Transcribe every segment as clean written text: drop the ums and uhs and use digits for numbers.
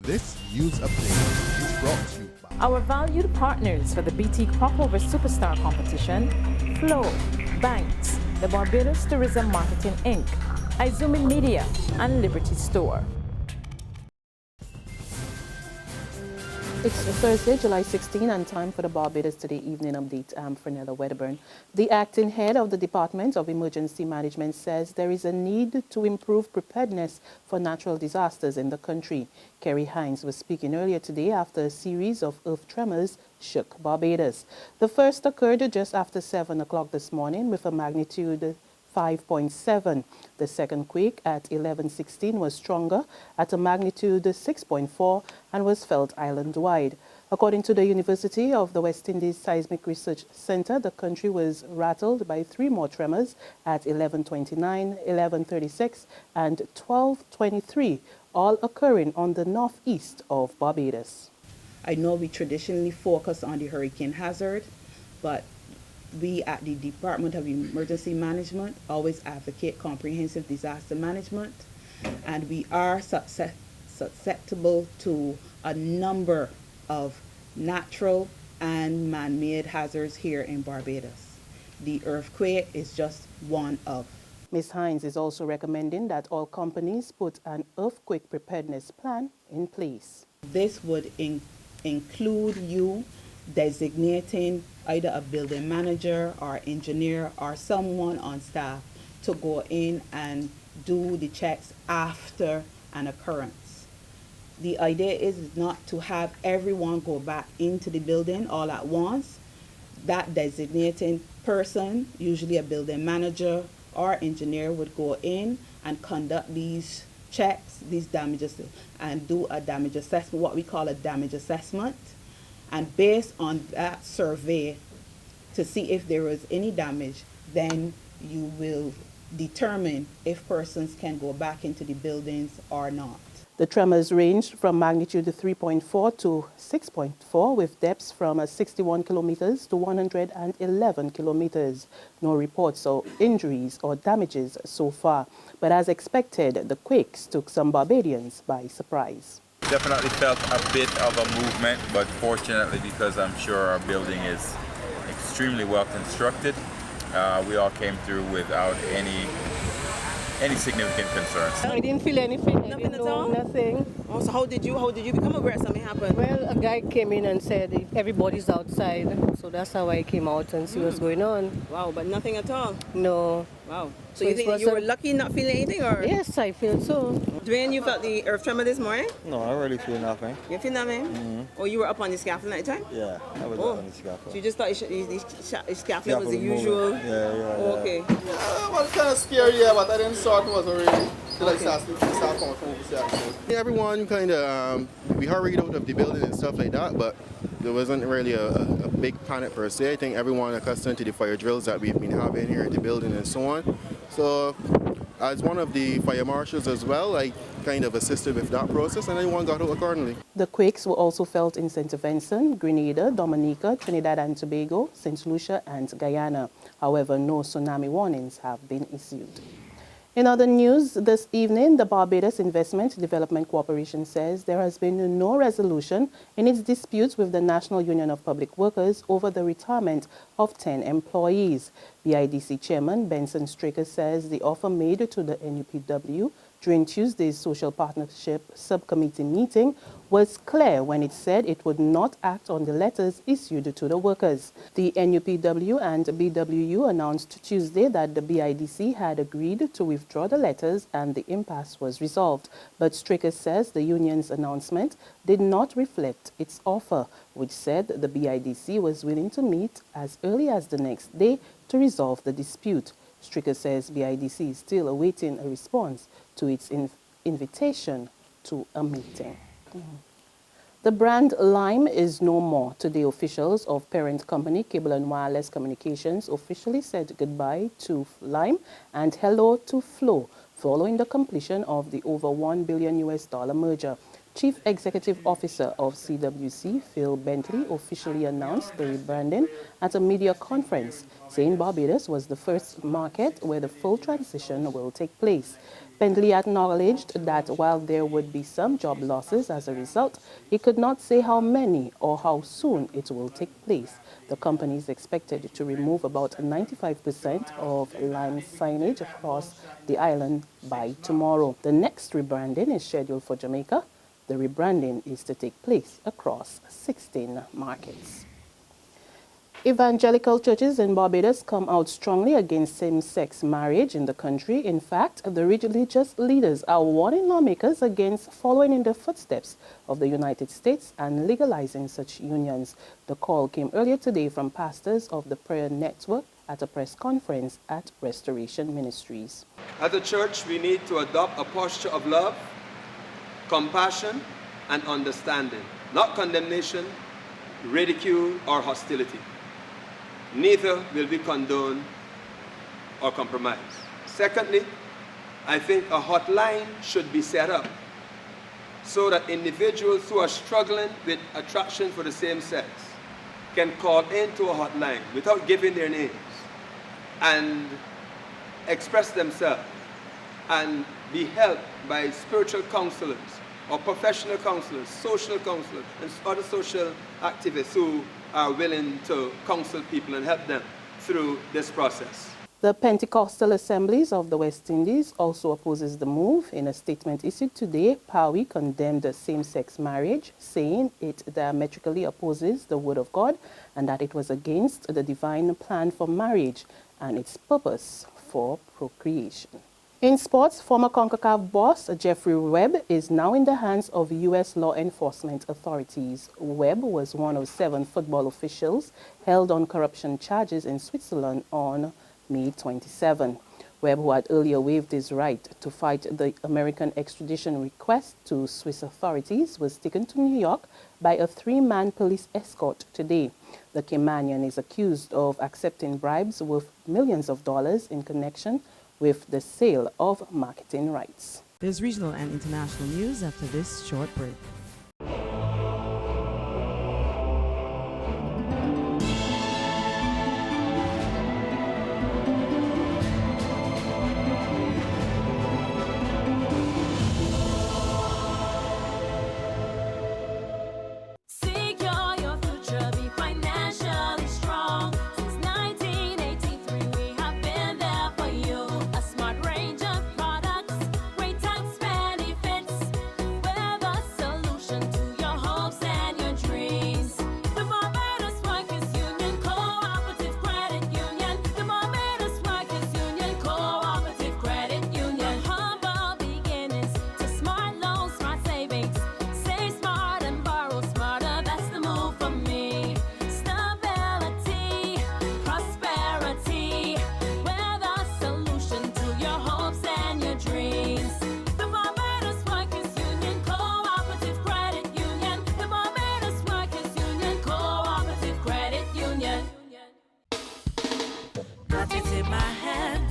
This news update is brought to you by our valued partners for the BT Cropover Superstar Competition: Flow, Banks, the Barbados Tourism Marketing Inc., Izumi Media, and Liberty Store. It's Thursday, July 16, and time for the Barbados Today Evening Update. I'm Fernella Wedderburn. The acting head of the Department of Emergency Management says there is a need to improve preparedness for natural disasters in the country. Kerry Hines was speaking earlier today after a series of earth tremors shook Barbados. The first occurred just after 7 o'clock this morning with a magnitude 5.7. The second quake at 11:16 was stronger at a magnitude 6.4 and was felt island-wide. According to the University of the West Indies Seismic Research Center, the country was rattled by 3 more tremors at 11:29, 11:36 and 12:23, all occurring on the northeast of Barbados. I know we traditionally focus on the hurricane hazard, but we at the Department of Emergency Management always advocate comprehensive disaster management, and we are susceptible to a number of natural and man-made hazards here in Barbados. The earthquake is just one of. Ms. Hines is also recommending that all companies put an earthquake preparedness plan in place. This would include you designating either a building manager or engineer or someone on staff to go in and do the checks after an occurrence. The idea is not to have everyone go back into the building all at once. That designating person, usually a building manager or engineer, would go in and conduct these checks, these damages, and do a damage assessment, what we call a damage assessment. And based on that survey, to see if there is any damage, then you will determine if persons can go back into the buildings or not. The tremors ranged from magnitude 3.4 to 6.4 with depths from 61 kilometers to 111 kilometers. No reports of injuries or damages so far, but as expected, the quakes took some Barbadians by surprise. Definitely felt a bit of a movement, but fortunately, because I'm sure our building is extremely well constructed, we all came through without any significant concerns. I didn't feel anything. Nothing at all? Nothing. Oh, so how did you become aware something happened? Well, a guy came in and said everybody's outside, so that's how I came out and see what's going on. Wow, but nothing at all. No. Wow. So you think you were lucky not feeling anything, or? Yes, I feel so. Dwayne, you felt the earth tremor this morning? No, I really feel nothing. You feel nothing? Mm-hmm. Oh, you were up on the scaffold at the time? Yeah, I was up on the scaffold. So you just thought the scaffold was the usual? Yeah. Oh, okay. Yeah, it was kind of scary, yeah, but I didn't start, it wasn't really. Everyone kind of, we hurried out of the building and stuff like that, but there wasn't really a big panic per se. I think everyone accustomed to the fire drills that we've been having here in the building and so on. So as one of the fire marshals as well, I kind of assisted with that process and everyone got out accordingly. The quakes were also felt in St. Vincent, Grenada, Dominica, Trinidad and Tobago, St. Lucia and Guyana. However, no tsunami warnings have been issued. In other news, this evening, the Barbados Investment Development Corporation says there has been no resolution in its disputes with the National Union of Public Workers over the retirement of 10 employees. BIDC Chairman Benson Straker says the offer made to the NUPW during Tuesday's Social Partnership Subcommittee meeting was clear when it said it would not act on the letters issued to the workers. The NUPW and BWU announced Tuesday that the BIDC had agreed to withdraw the letters and the impasse was resolved. But Straker says the union's announcement did not reflect its offer, which said the BIDC was willing to meet as early as the next day to resolve the dispute. Straker says BIDC is still awaiting a response to its invitation to a meeting. The brand Lime is no more. Today, officials of parent company Cable and Wireless Communications officially said goodbye to Lime and hello to Flow following the completion of the over $1 billion merger. Chief Executive Officer of CWC, Phil Bentley, officially announced the rebranding at a media conference, saying Barbados was the first market where the full transition will take place. Bentley acknowledged that while there would be some job losses as a result, he could not say how many or how soon it will take place. The company is expected to remove about 95% of land signage across the island by tomorrow. The next rebranding is scheduled for Jamaica. The rebranding is to take place across 16 markets. Evangelical churches in Barbados come out strongly against same-sex marriage in the country. In fact, the religious leaders are warning lawmakers against following in the footsteps of the United States and legalizing such unions. The call came earlier today from pastors of the Prayer Network at a press conference at Restoration Ministries. As a church, we need to adopt a posture of love, compassion, and understanding, not condemnation, ridicule, or hostility. Neither will be condoned or compromised. Secondly, I think a hotline should be set up so that individuals who are struggling with attraction for the same sex can call into a hotline without giving their names and express themselves and be helped by spiritual counselors or professional counselors, social counselors, and other social activists who are willing to counsel people and help them through this process. The Pentecostal Assemblies of the West Indies also opposes the move. In a statement issued today, PAWI condemned the same-sex marriage, saying it diametrically opposes the Word of God and that it was against the divine plan for marriage and its purpose for procreation. In sports, former CONCACAF boss Jeffrey Webb is now in the hands of U.S. law enforcement authorities. Webb was one of 7 football officials held on corruption charges in Switzerland on May 27. Webb, who had earlier waived his right to fight the American extradition request to Swiss authorities, was taken to New York by a 3-man police escort today. The Caymanian is accused of accepting bribes worth millions of dollars in connection with the sale of marketing rights. There's regional and international news after this short break.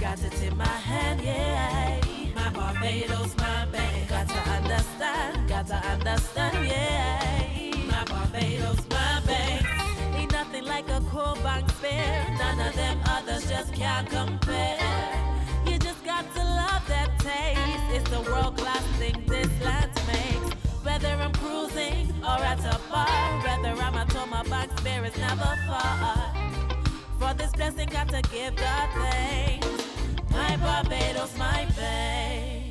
Got it in my hand, yeah. My Barbados, my bank. Got to understand, yeah. My Barbados, my bank. Ain't nothing like a core bank spare. None of them others just can't compare. You just got to love that taste. It's the world-class thing this land makes. Whether I'm cruising or at a bar, whether I'm at home, my bank spare is never far. For this blessing, got to give God thanks. My Barbados, my bank.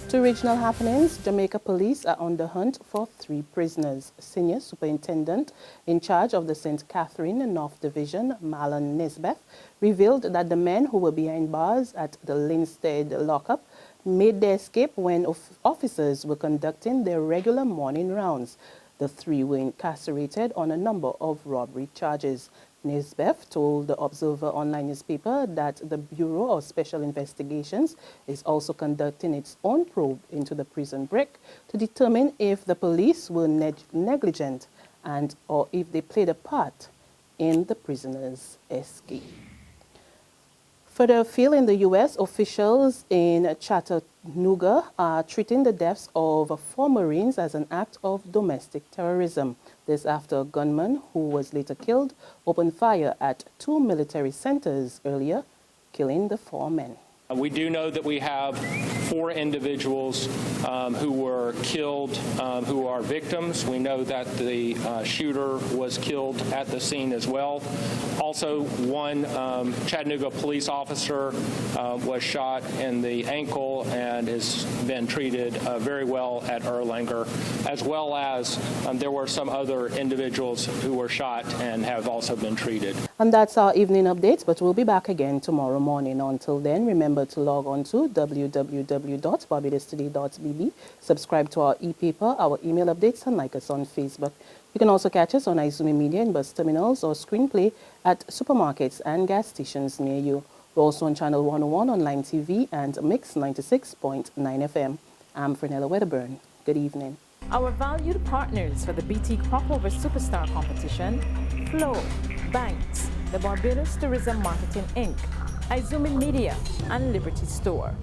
To regional happenings, Jamaica police are on the hunt for 3 prisoners. Senior Superintendent in charge of the St. Catherine North Division, Marlon Nisbeth, revealed that the men who were behind bars at the Linstead lockup made their escape when officers were conducting their regular morning rounds. The 3 were incarcerated on a number of robbery charges. Nisbeth told the Observer online newspaper that the Bureau of Special Investigations is also conducting its own probe into the prison break to determine if the police were negligent and or if they played a part in the prisoners' escape. Further afield in the U.S., officials in Chattanooga are treating the deaths of 4 Marines as an act of domestic terrorism. This after a gunman who was later killed opened fire at 2 military centers earlier, killing the 4 men. We do know that we have 4 individuals who were killed who are victims. We know that the shooter was killed at the scene as well. Also, 1 Chattanooga police officer was shot in the ankle and has been treated very well at Erlanger, as well as there were some other individuals who were shot and have also been treated. And that's our evening update, but we'll be back again tomorrow morning. Until then, remember to log on to www.barbadostoday.bb, subscribe to our e-paper, our email updates, and like us on Facebook. You can also catch us on Izumi Media in bus terminals or screenplay at supermarkets and gas stations near you. We're also on Channel 101 online TV and Mix 96.9 FM. I'm Fernella Wedderburn. Good evening. Our valued partners for the BT Cropover Superstar Competition: Flow, Banks, the Barbados Tourism Marketing Inc., Izumi Media, and Liberty Store.